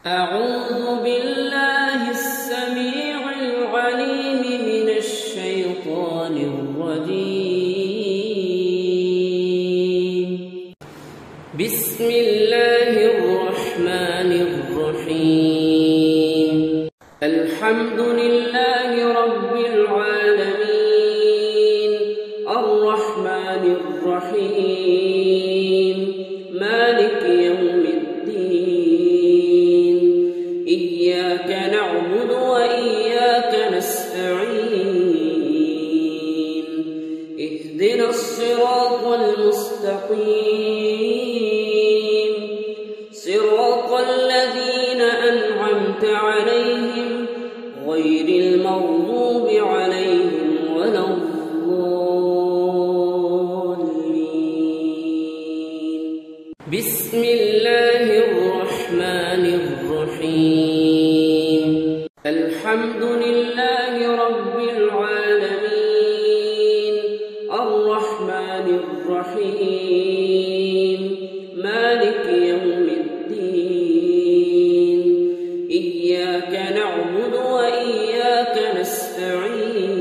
أعوذ بالله السميع العليم من الشيطان الرجيم. بسم الله الرحمن الرحيم. الحمد لله رب العالمين الرحمن الرحيم مالك يوم الدين. إياك نعبد وإياك نستعين. اهدنا الصراط المستقيم صراط الذين أنعمت عليهم غير المغضوب عليهم ولا الضالين. بسم الله الرحمن الرحيم. الحمد لله رب العالمين الرحمن الرحيم مالك يوم الدين. إياك نعبد وإياك نستعين.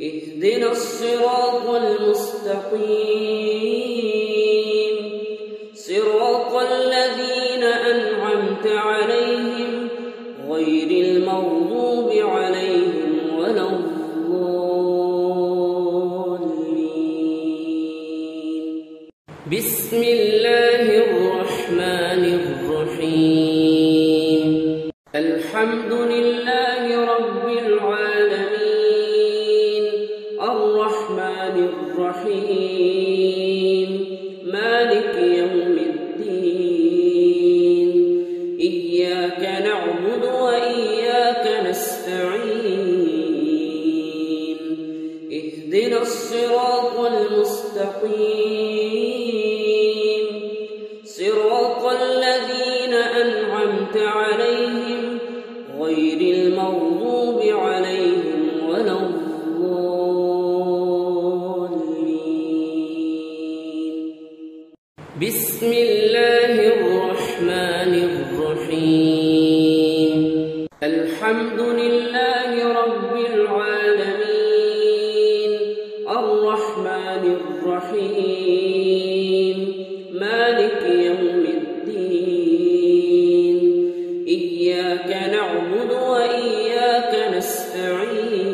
اهدنا الصراط المستقيم صراط الذين أنعمت عليهم غير المغضوب عليهم ولا الضالين. بسم الله الرحمن الرحيم. الحمد لله رب العالمين الرحمن الرحيم مالك يوم الدين. إياك نعبد وإياك نستعين. اهدنا الصراط المستقيم صراط الذين أنعمت عليهم غير المغضوب عليهم ولا الضالين. بسم الله الرحمن الرحيم. الحمد لله رب العالمين الرحمن الرحيم مالك يوم الدين. إياك نعبد وإياك نستعين.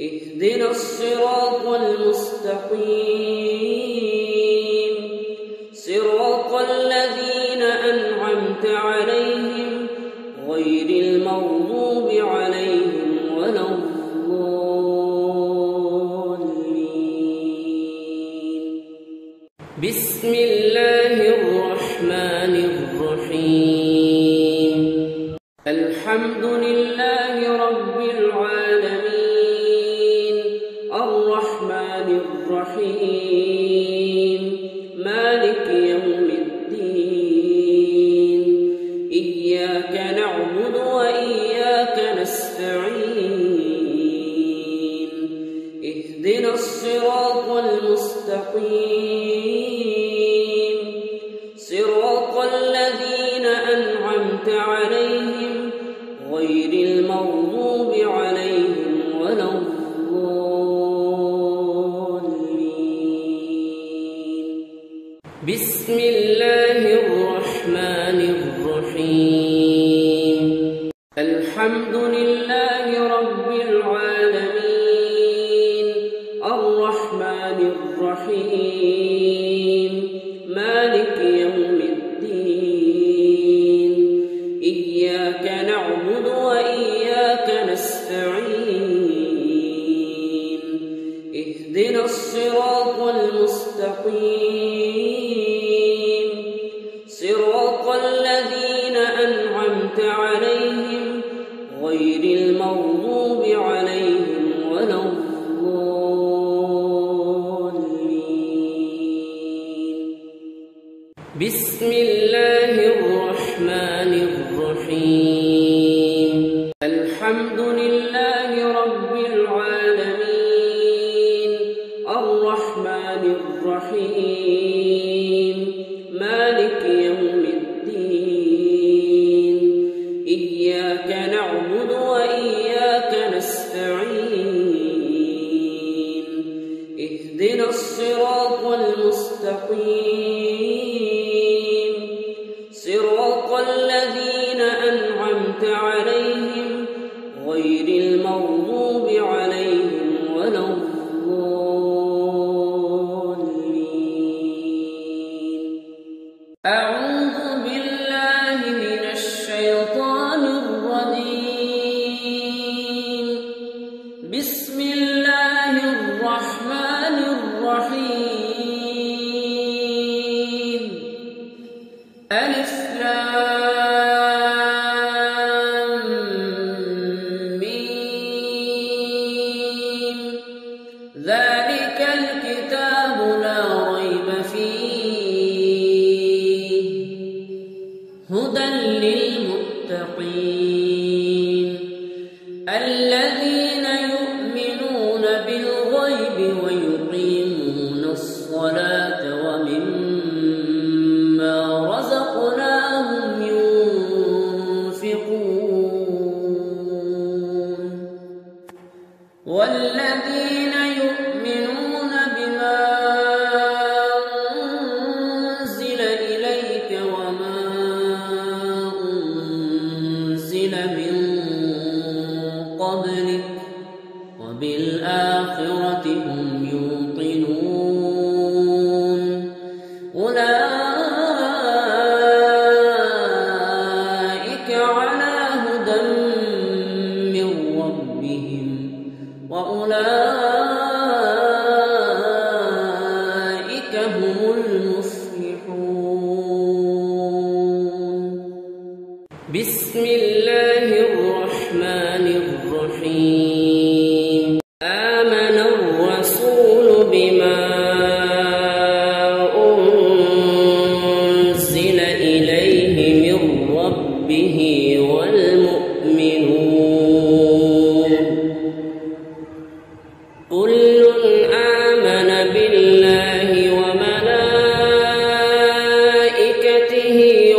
اهدنا الصراط المستقيم صراط الذين أنعمت عليهم غير المغضوب عليهم ولا الضالين. بسم الله الرحمن الرحيم. الحمد لله رب العالمين الرحمن الرحيم مالك يوم الدين. إياك نعبد وإياك نستعين. اهدنا الصراط المستقيم صراط الذين أنعمت عليهم غير المغضوب عليهم ولا الضالين. بسم الله الرحمن الرحيم. الحمد لله رب العالمين الرحمن الرحيم مالك يوم الدين. إياك نعبد وإياك نستعين. اهدنا الصراط المستقيم صراط الذين أنعمت عليهم غير المغضوب عليهم ولا الضالين. بسم الله الرحمن الرحيم. الحمد لله رب العالمين الرحمن الرحيم مالك اهدنا الصراط المستقيم صراط الذين أنعمت عليهم غير المغضوب عليهم ولا الضالين. أعوذ بالله من الشيطان الرجيم. بسم الله الرحمن الرحيم. ألف لام ميم. ذلك الكتاب لا ريب فيه هدى للمتقين الذين يؤمنون بالغيب ويقيمون الصلاة ومما رزقناهم ينفقون والذين يؤمنون بما أنزل إليك وما أنزل من قبلك وبالآخرة هم يوقنون أولئك على هدى من ربهم وأولئك هم المفلحون. بسم الله الرحمن الرحيم. آمن الرسول بما أنزل إليه من ربه والمؤمنون كل آمن بالله وملائكته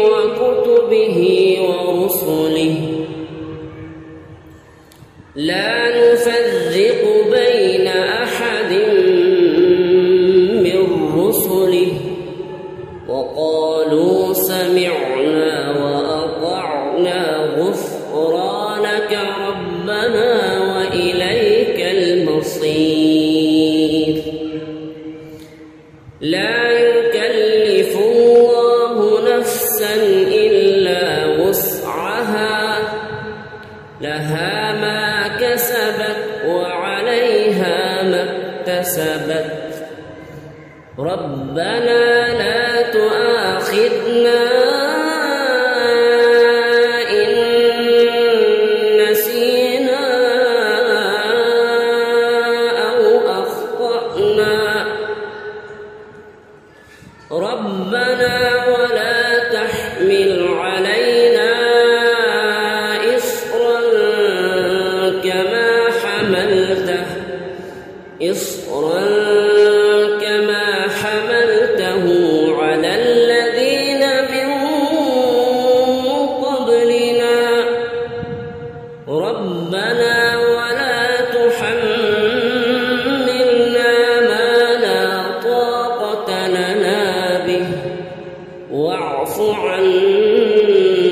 وكتبه ورسله لا نفرق بين أحد من رسله وقالوا سمعنا وأطعنا غفرانك ربنا وإليك المصير. لا يكلف الله نفسا إلا وسعها لها ما كسبت وعليها ما اكتسبت ربنا لا تؤاخذنا إن نسينا أو أخطأنا ربنا ولا تحمل علينا إصرا كما حملته على الذين من قبلنا ربنا ولا تحملنا ما لا طاقة لنا به واعف عنا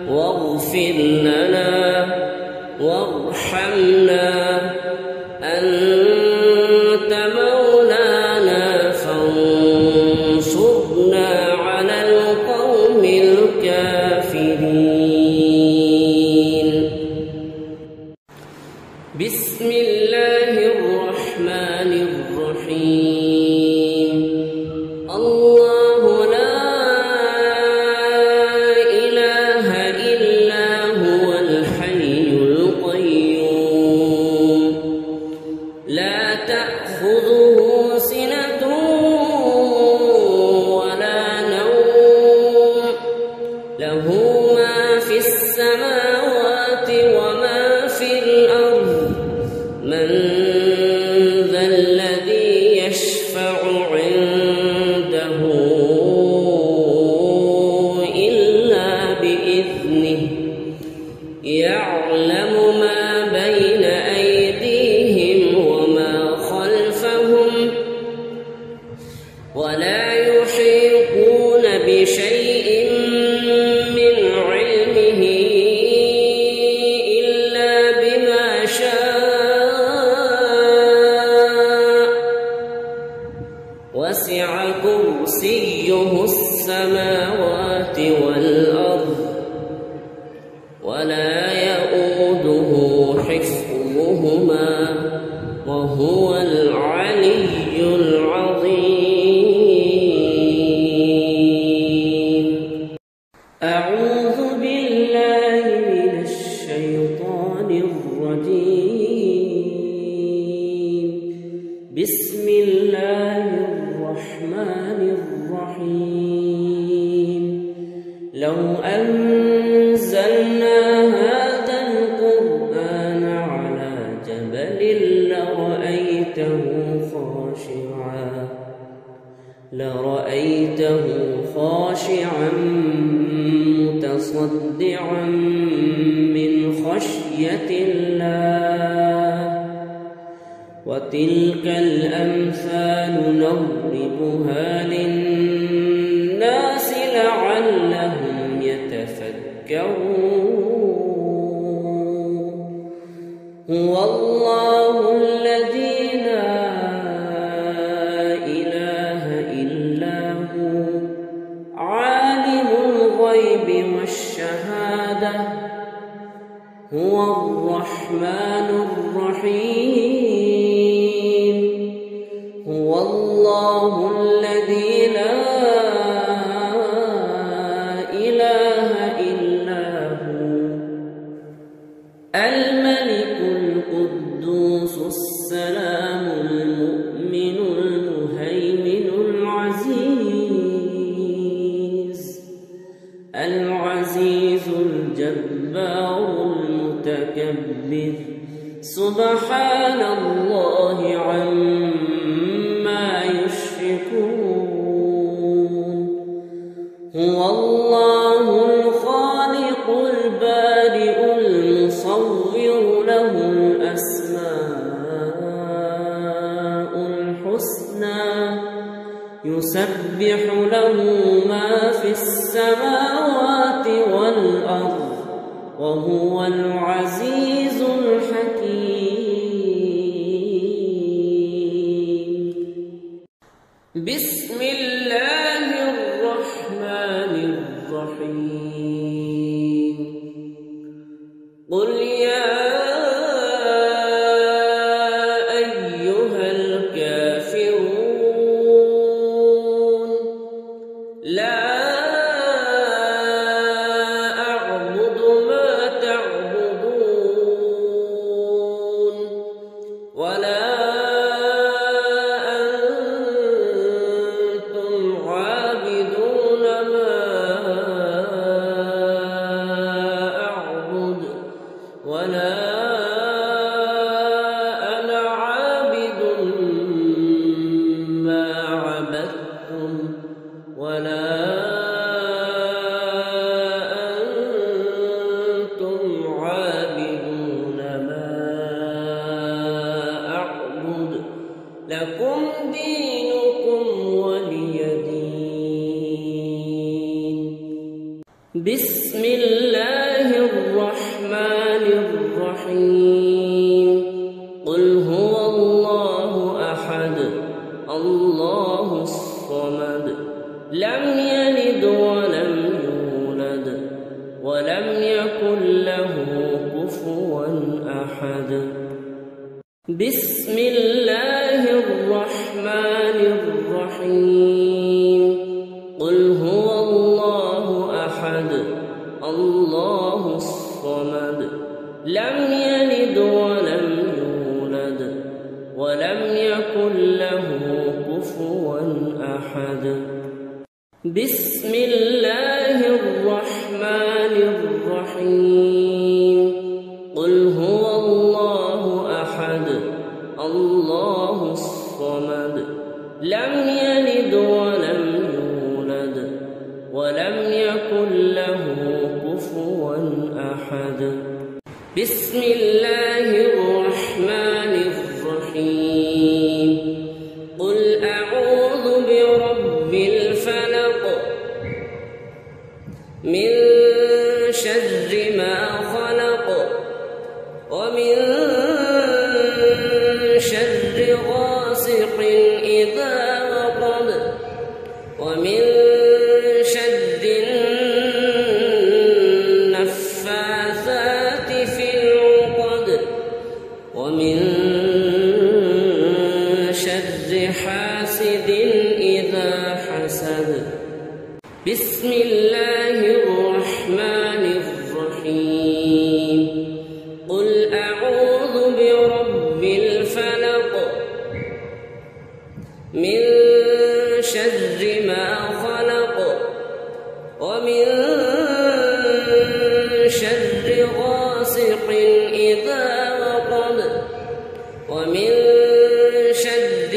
واغفر لنا وارحمنا أنت مولانا فانصرنا على القوم الكافرين. بسم الله الرحمن الرحيم. الله لا إله إلا هو الحي القيوم لا تأخذه سنة ولا نوم له ما في السماوات وما في الأرض من ذا الذي يشفع عنده إلا بإذنه يعلم ما بين أيديهم وما خلفهم السماوات والأرض ولا يؤوده حفظهما وهو العلي العظيم. أعوذ بالله من الشيطان الرجيم. بسم الله الرحمن الرحيم. لو أنزلنا هذا القرآن على جبل لرأيته خاشعا متصدعا من خشية الله. وتلك الأمثال نضربها للناس لعلهم يتفكرون. هو الله الذي لا إله إلا هو عالم الغيب والشهادة هو الرحمن الرحيم. هو الله الذي لا إله إلا هو الملك القدوس السلام المؤمن المهيمن العزيز الجبار المتكبر سبحان الله عما يشركون. هو الله الخالق البارئ المصور له الأسماء الحسنى يسبح له ما في السماوات والأرض وهو العزيز الحكيم. بسم الله الرحمن الرحيم. قل يا أيها الكافرون لا أعبد ما تعبدون ولا أنتم عابدون ما أعبد ولا أنا عابد ما عبدتم ولا أنتم عابدون ما أعبد لكم دينكم ولي دين. بسم الله الرحمن الرحيم. قل هو الله أحد الله الصمد لم يلد ولم يولد ولم يكن له كفوا أحد. بسم الله الرحمن الرحيم. قل هو الله أحد الله الصمد لم يلد ولم يولد ولم يكن له كفوا أحد. بسم الله الرحمن الرحيم. قل هو الله أحد الله الصمد لم يلد ولم يولد ولم يكن له كفوا أحد. بسم الله الرحمن الرحيم. قل أعوذ برب الفلق من شر ما خلق ومن شر غاسق إذا وقب ومن من شر ما خلق ومن شر غاسق إذا وقب ومن شر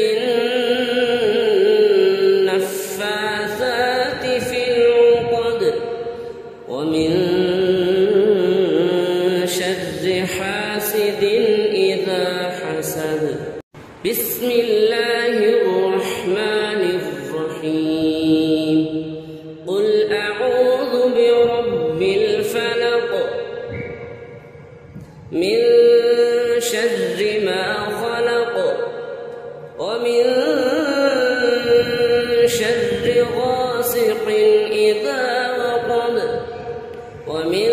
النفاثات في العقد ومن شر حاسد إذا حسد. بسم الله الرحمن الرحيم. قل أعوذ برب الفلق من شر ما خلق ومن شر غاسق إذا وقب ومن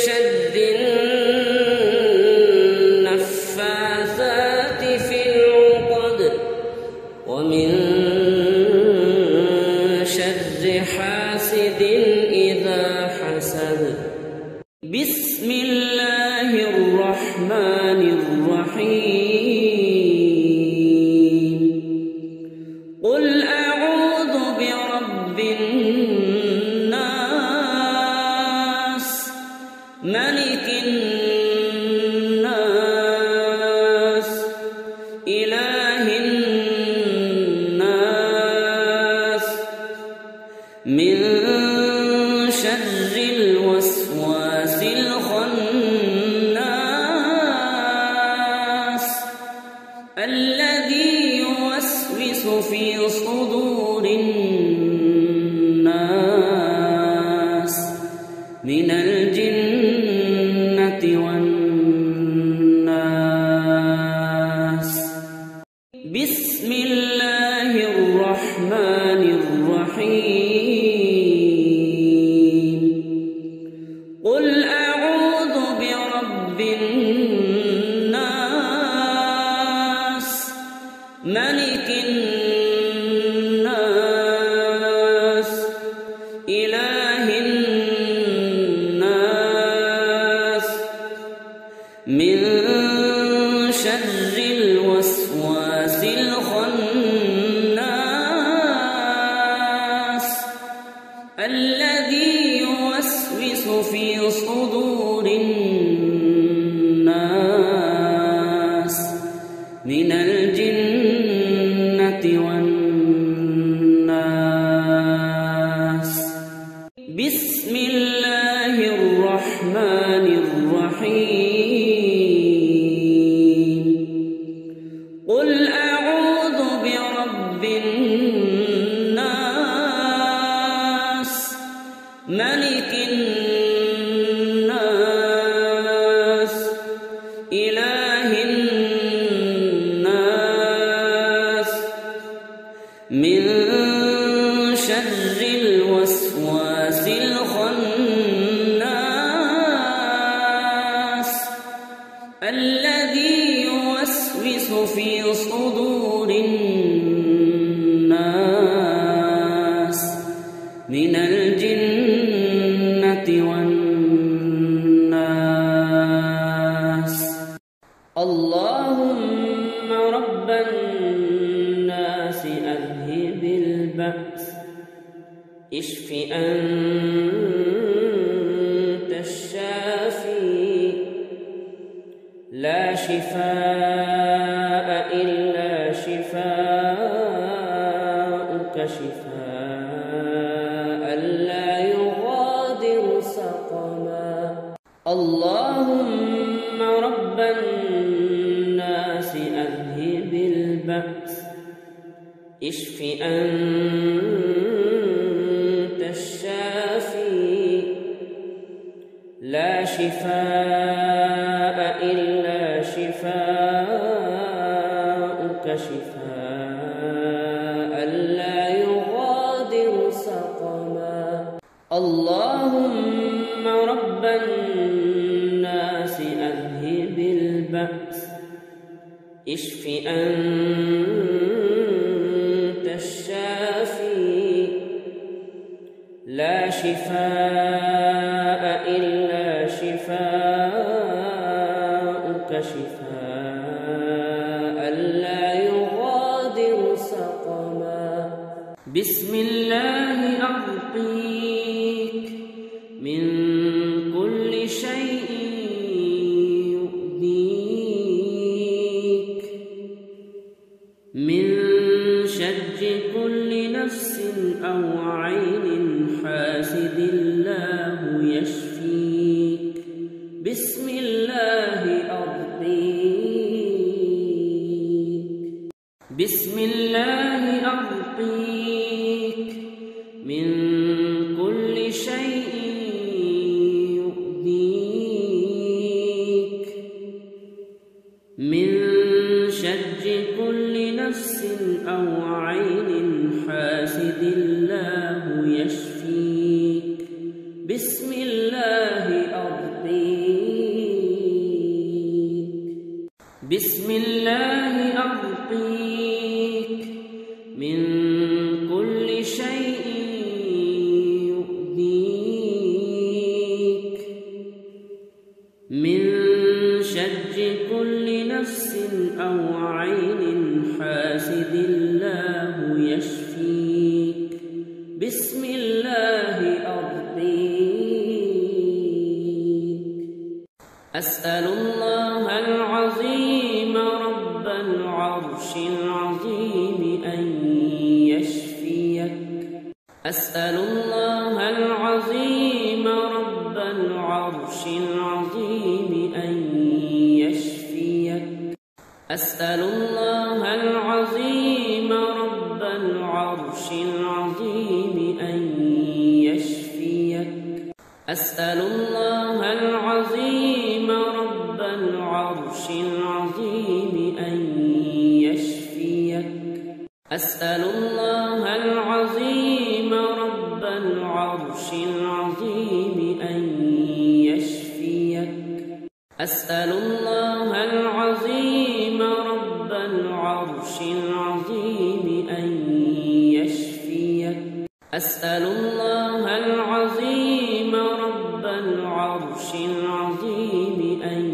شر النفاثات في العقد ومن شر حاسد إذا حسد. بسم الله الرحمن الرحيم. قل أعوذ برب الناس ملك الناس إله الناس من شر الوسواس الخناس الذي يوسوس في صدور الناس من الجنة والناس. بسم الله الرحمن الرحيم. قل أعوذ برب الناس ملك الناس إله الناس من شر الوسواس الخناس الذي يوسوس في صدور الناس من الجنة والناس. بسم الله الرحمن الرحيم. قل أعوذ برب الناس ملك الناس إله الناس من شر الوسواس الخناس الذي يوسوس في صدور الناس من الجنة والناس. اللهم رب الناس أذهب البأس اشف أنت الشافي لا شفاء إلا شفاءك شفاء لا يغادر سقما. اللهم رب الناس أذهب البأس اشف أنت الشافي لا شفاء إلا شفاءك شفاء لا يغادر سقما. اللهم رب الناس أذهب البأس اشف أنت الشافي لا شفاء إلا شفاءك شفاء لا يغادر سقما. بسم الله أرقيك من كل شيء يؤذيك، من شر كل نفس أو عين حاسد الله يشفيك. بسم الله أرقيك، بسم الله أرقيك من كل شيء يؤذيك، من شر كل نفس أو عين حاسد الله يشفيك. بسم الله أرقيك، بسم الله أرقيك من كل شيء يؤذيك، من شر كل نفس أو عين حاسد الله يشفيك. بسم الله أرقيك. أسأل الله العظيم رب العرش العظيم أن يشفيك. أسأل الله العظيم رب العرش العظيم أن يشفيك. أسأل الله العظيم رب العرش العظيم أن يشفيك. أسأل الله العظيم رب العرش العظيم أن يشفيك. أسأل الله العظيم رب العرش العظيم أن يشفيك. أسأل الله العظيم رب العرش العظيم أن يشفيك. أسأل الله العظيم رب العرش العظيم أن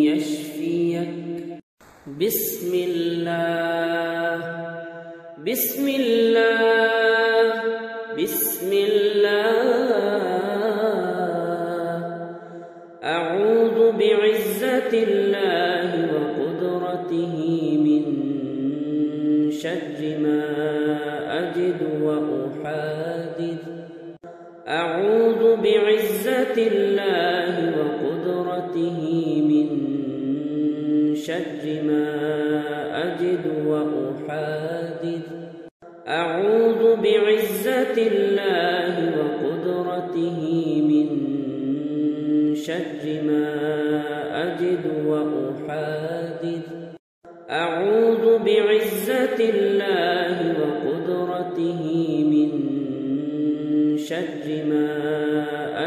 يشفيك. بسم الله، بسم الله، بسم الله. أعوذ بعزة الله وقدرته من شر ما أجد وأحاذر. أعوذ بعزة الله وقدرته من شر ما أجد وأحاذر. أعوذ بعزة الله وقدرته من شر ما أجد وأحاذر. أعوذ بعزة الله وقدرته من شر ما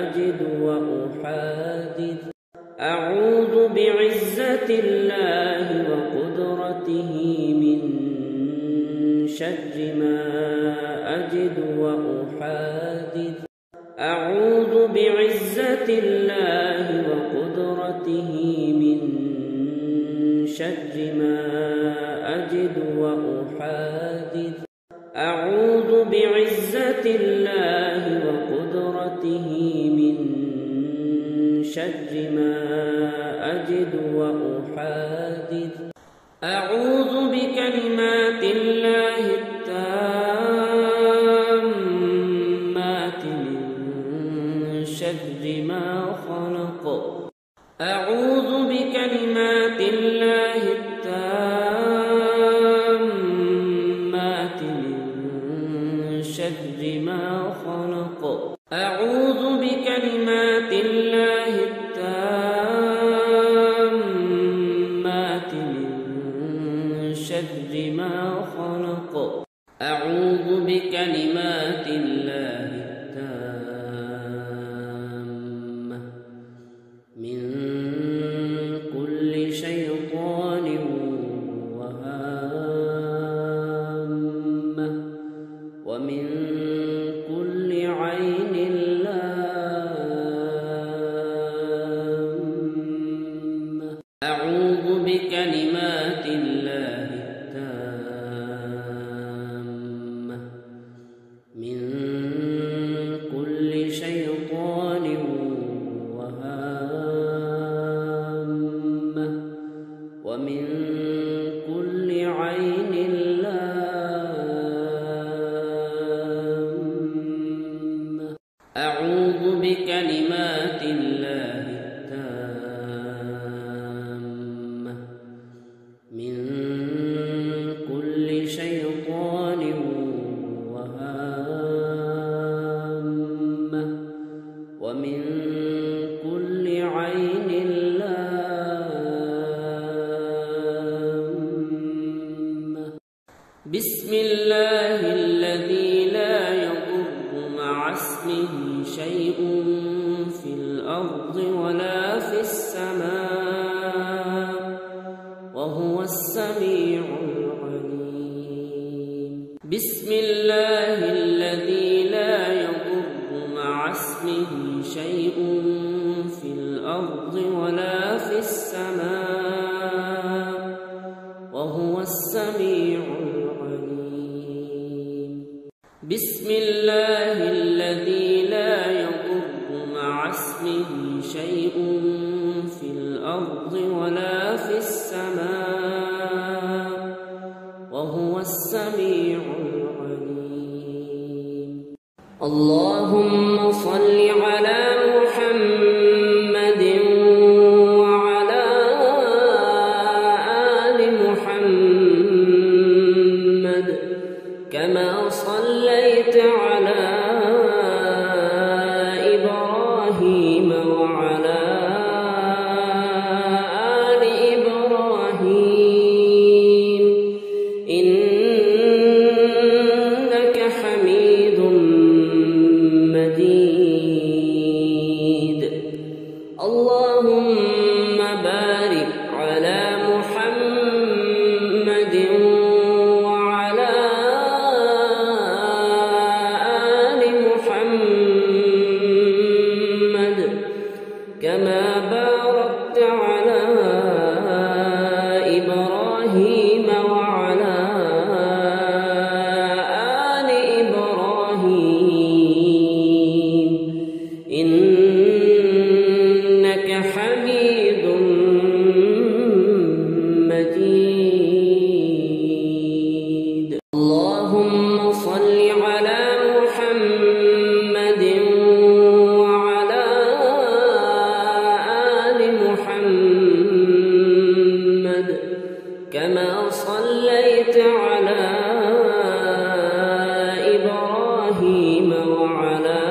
أجد وأحاذر. أعوذ بعزة الله وقدرته من شر ما أجد وأحاذر. أعوذ بعزة الله وقدرته من شر ما أجد وأحاذر. أعوذ بعزة الله وقدرته من شر ما أجد وأحاذر. أعوذ بكلمات الله التامات من شر ما خلق. أعوذ بكلمات الله التامات من شر ما خلق. أعوذ بكلمات الله التامات من شر ما خلق. أعوذ بكلمات الله التامة من كل شيطان وهامة ومن كل عين لامة. أعوذ بكلمات الله التامة بسم الله الذي لا يضر مع اسمه شيء في الأرض ولا في السماء وهو السميع العليم. بسم الله الذي لا يضر مع اسمه شيء في الأرض ولا في السماء وهو السميع العليم. بسم الله الذي لا يضر مع اسمه شيء في الأرض ولا في السماء وهو السميع العليم. اللهم صل على محمد وعلى آل محمد كما صليت على إبراهيم وعلى آل إبراهيم إنك حميد مجيد. اللهم بارك على محمد وعلى آل محمد كما باركت على إبراهيم وعلى آل إبراهيم إنك حميد مجيد. اللهم صل على محمد وعلى آل محمد كما صليت على إبراهيم وعلى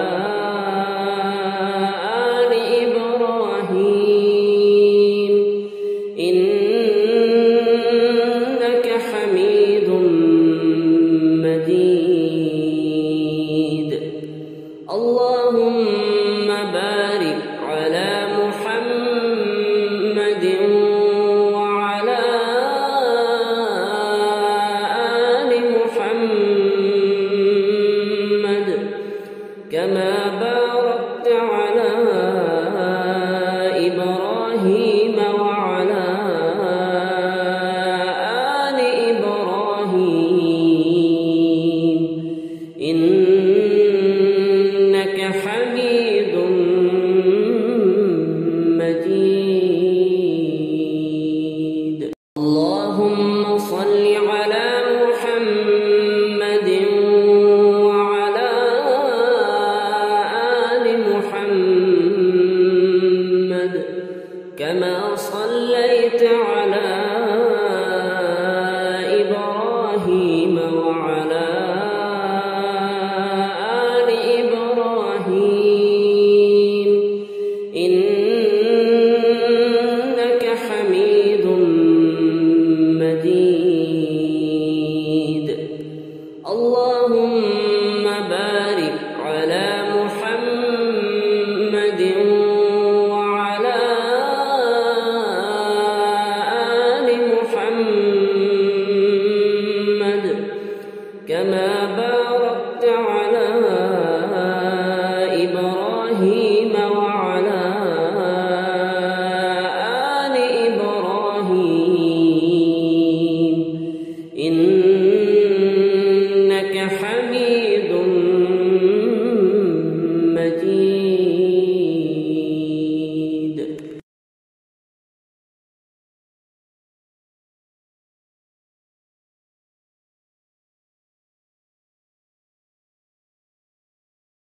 آل إبراهيم إنك حميد مجيد. اللهم بارك على محمد وعلى آل محمد كما باركت على إبراهيم وعلى آل إبراهيم إنك حميد مجيد. اللهم صل على محمد وعلى آل محمد كما صليت على إبراهيم وعلى آل إبراهيم إنك حميد مجيد. اللهم بارك على محمد وعلى آل محمد كما باركت على إبراهيم وعلى آل إبراهيم